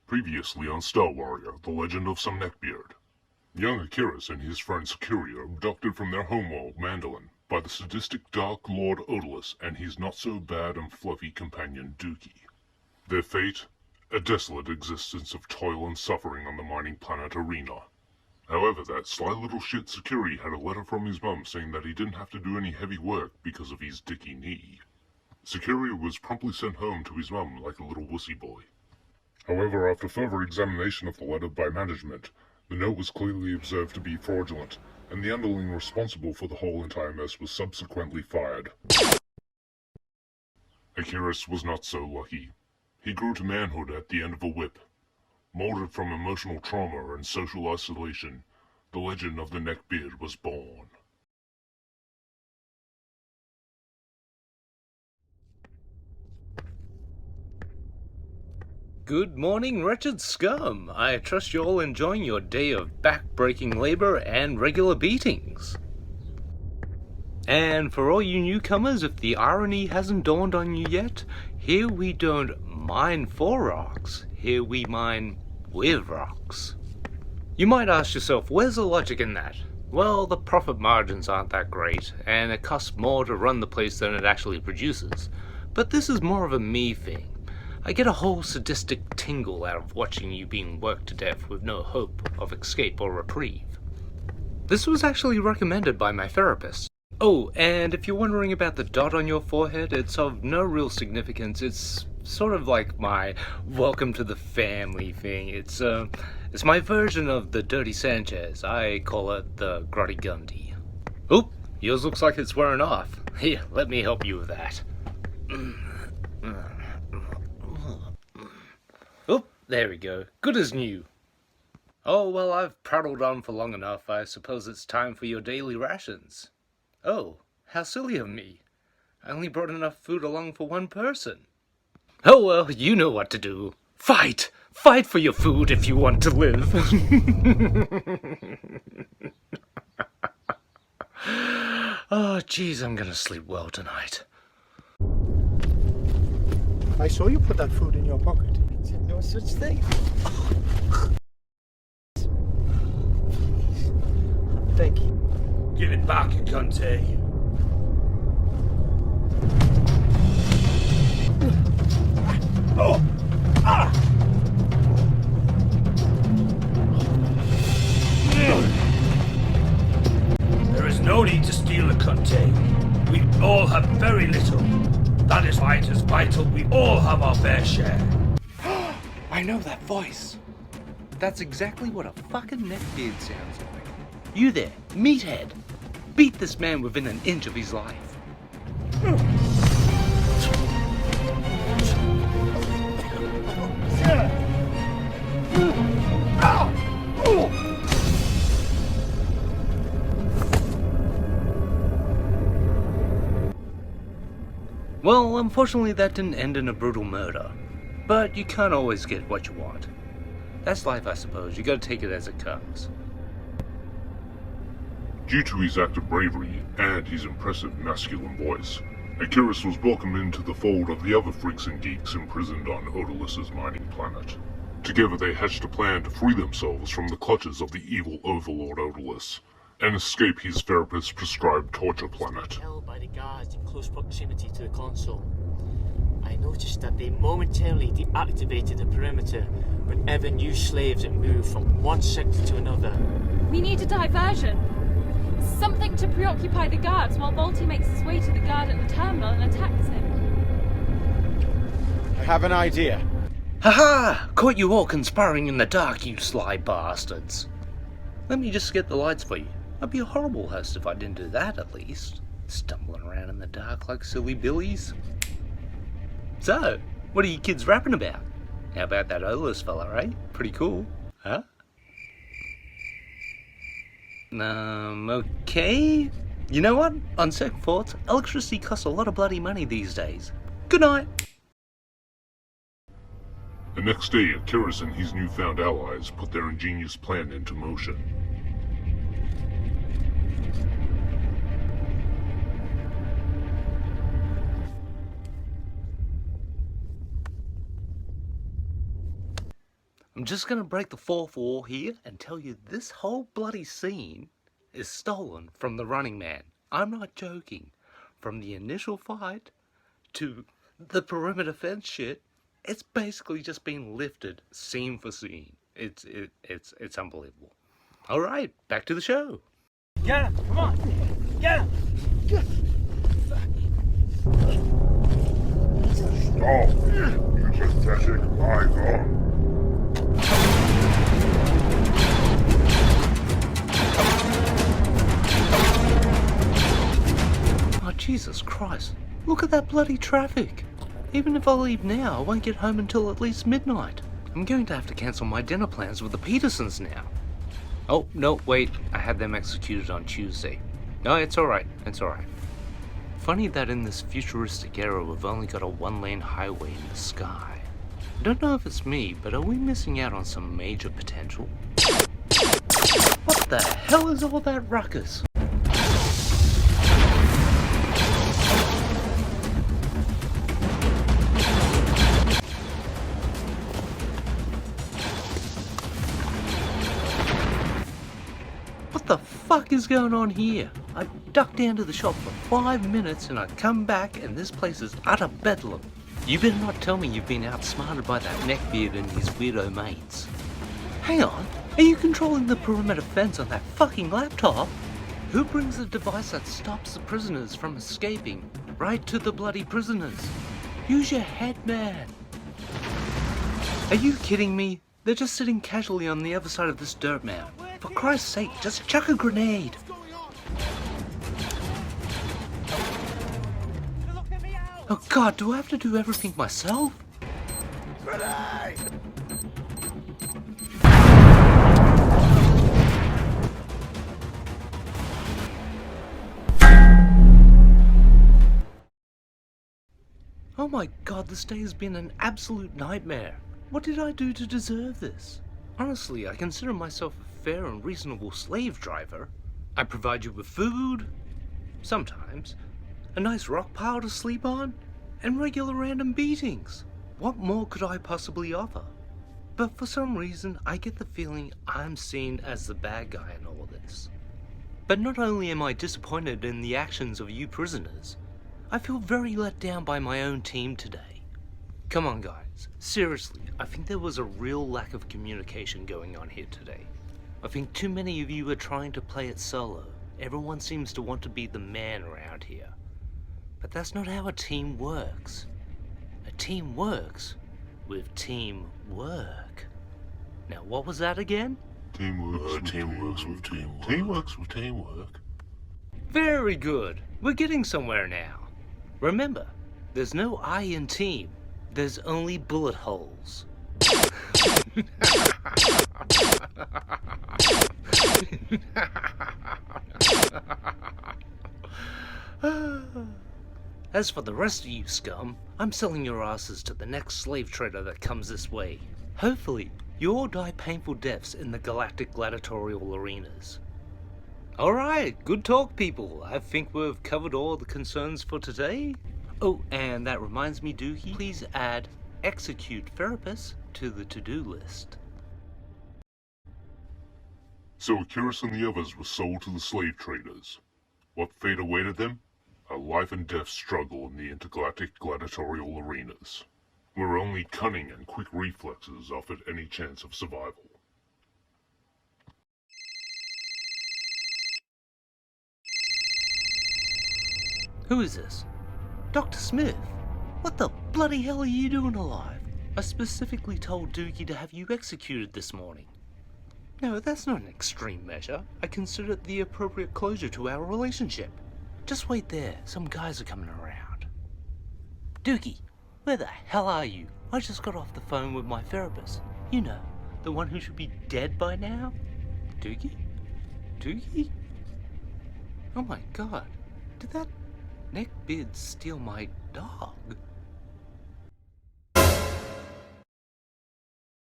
Previously on Star Warrior, The Legend of some Neckbeard. Young Akiris and his friend Sakiri are abducted from their homeworld, Mandolin, by the sadistic Dark Lord Odalus and his not-so-bad and fluffy companion Dookie. Their fate? A desolate existence of toil and suffering on the mining planet Arena. However, that sly little shit Sakiri had a letter from his mum saying that he didn't have to do any heavy work because of his dicky knee. Sakiri was promptly sent home to his mum like a little wussy boy. However, after further examination of the letter by management, the note was clearly observed to be fraudulent, and the underling responsible for the whole entire mess was subsequently fired. Akiris was not so lucky. He grew to manhood at the end of a whip. Molded from emotional trauma and social isolation, the legend of the Neckbeard was born. Good morning, wretched scum. I trust you're all enjoying your day of back-breaking labor and regular beatings. And for all you newcomers, if the irony hasn't dawned on you yet, here we don't mine for rocks, here we mine with rocks. You might ask yourself, where's the logic in that? Well, the profit margins aren't that great, and it costs more to run the place than it actually produces. But this is more of a me thing. I get a whole sadistic tingle out of watching you being worked to death with no hope of escape or reprieve. This was actually recommended by my therapist. Oh, and if you're wondering about the dot on your forehead, it's of no real significance. It's sort of like my welcome to the family thing. It's my version of the Dirty Sanchez. I call it the Grotty Gundy. Oop, yours looks like it's wearing off. Here, let me help you with that. Oh, there we go. Good as new. Oh, well, I've prattled on for long enough. I suppose it's time for your daily rations. Oh, how silly of me. I only brought enough food along for one person. Oh, well, you know what to do. Fight! Fight for your food if you want to live. Oh, jeez, I'm gonna sleep well tonight. I saw you put that food in your pocket. No such thing. Thank you. Give it back, you cunt, eh? Oh! Ah! There is no need to steal a cunt, eh? We all have very little. That is why it is vital we all have our fair share. I know that voice. That's exactly what a fucking neckbeard sounds like. You there, meathead. Beat this man within an inch of his life. Well, unfortunately that didn't end in a brutal murder. But you can't always get what you want. That's life, I suppose. You gotta take it as it comes. Due to his act of bravery and his impressive masculine voice, Akiris was welcomed into the fold of the other freaks and geeks imprisoned on Odalus's mining planet. Together they hatched a plan to free themselves from the clutches of the evil overlord Odalus and escape his therapist's prescribed torture planet. Held by the guards in close proximity to the console. I noticed that they momentarily deactivated the perimeter whenever new slaves had moved from one sector to another. We need a diversion. Something to preoccupy the guards while Balti makes his way to the guard at the terminal and attacks him. I have an idea. Haha! Caught you all conspiring in the dark, you sly bastards. Let me just get the lights for you. I'd be a horrible host if I didn't do that, at least. Stumbling around in the dark like silly billies. So, what are you kids rapping about? How about that Odalus fella, eh? Pretty cool, huh? Okay. You know what? On second thoughts, electricity costs a lot of bloody money these days. Good night. The next day, Akiris and his newfound allies put their ingenious plan into motion. I'm just gonna break the fourth wall here and tell you this whole bloody scene is stolen from the Running Man. I'm not joking. From the initial fight to the perimeter fence shit, it's basically just been lifted scene for scene. It's unbelievable. All right, back to the show. Get him! Come on! Get him! Stop, you pathetic Ivor. Oh, Jesus Christ. Look at that bloody traffic. Even if I leave now, I won't get home until at least midnight. I'm going to have to cancel my dinner plans with the Petersons now. Oh, no, wait. I had them executed on Tuesday. No, it's alright. It's alright. Funny that in this futuristic era we've only got a one-lane highway in the sky. I don't know if it's me, but are we missing out on some major potential? What the hell is all that ruckus? What the fuck is going on here? I ducked down to the shop for 5 minutes and I come back and this place is utter bedlam. You better not tell me you've been outsmarted by that Neckbeard and his weirdo mates. Hang on, are you controlling the perimeter fence on that fucking laptop? Who brings a device that stops the prisoners from escaping right to the bloody prisoners? Use your head, man. Are you kidding me? They're just sitting casually on the other side of this dirt mound. For Christ's sake, just chuck a grenade. Oh God, do I have to do everything myself? Grenade! Oh my God, this day has been an absolute nightmare. What did I do to deserve this? Honestly, I consider myself a fair and reasonable slave driver. I provide you with food, sometimes, a nice rock pile to sleep on, and regular random beatings. What more could I possibly offer? But for some reason, I get the feeling I'm seen as the bad guy in all this. But not only am I disappointed in the actions of you prisoners, I feel very let down by my own team today. Come on guys, seriously, I think there was a real lack of communication going on here today. I think too many of you are trying to play it solo. Everyone seems to want to be the man around here. But that's not how a team works. A team works with teamwork. Now what was that again? Teamworks with teamwork. Very good. We're getting somewhere now. Remember, there's no I in team. There's only bullet holes. As for the rest of you scum, I'm selling your asses to the next slave trader that comes this way. Hopefully, you all die painful deaths in the galactic gladiatorial arenas. Alright, good talk people. I think we've covered all the concerns for today. Oh, and that reminds me, Dookie, please add execute therapist to the to-do list. So Akiris and the others were sold to the slave traders. What fate awaited them? A life and death struggle in the intergalactic gladiatorial arenas, where only cunning and quick reflexes offered any chance of survival. Who is this? Dr. Smith? What the bloody hell are you doing alive? I specifically told Dookie to have you executed this morning. No, that's not an extreme measure. I consider it the appropriate closure to our relationship. Just wait there, some guys are coming around. Dookie, where the hell are you? I just got off the phone with my therapist. You know, the one who should be dead by now. Dookie? Dookie? Oh my God, did that Neckbeard steal my dog?